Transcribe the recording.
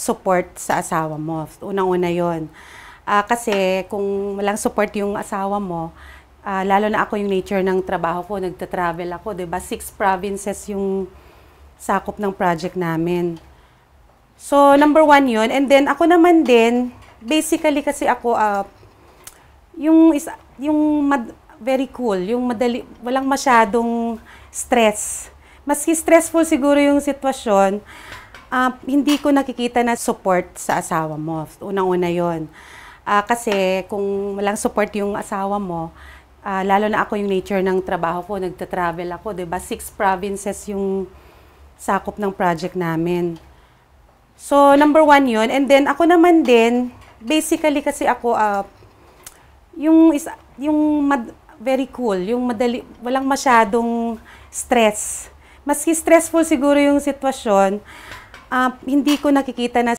support sa asawa mo. Unang-una yon. Kasi kung walang support yung asawa mo, lalo na ako yung nature ng trabaho ko, nagta-travel ako, 'di ba? 6 provinces yung sakop ng project namin. So, number 1 yun. And then, ako naman din, basically kasi ako, very cool, yung madali, walang masyadong stress. Maski stressful siguro yung sitwasyon, hindi ko nakikita na support sa asawa mo. Unang-una yon. Kasi kung walang support yung asawa mo, lalo na ako yung nature ng trabaho ko, nagta-travel ako, 'di ba? 6 provinces yung sakop ng project namin. So, number 1 yun. And then, ako naman din, basically kasi ako, very cool, yung madali, walang masyadong stress. Maski stressful siguro yung sitwasyon, hindi ko nakikita na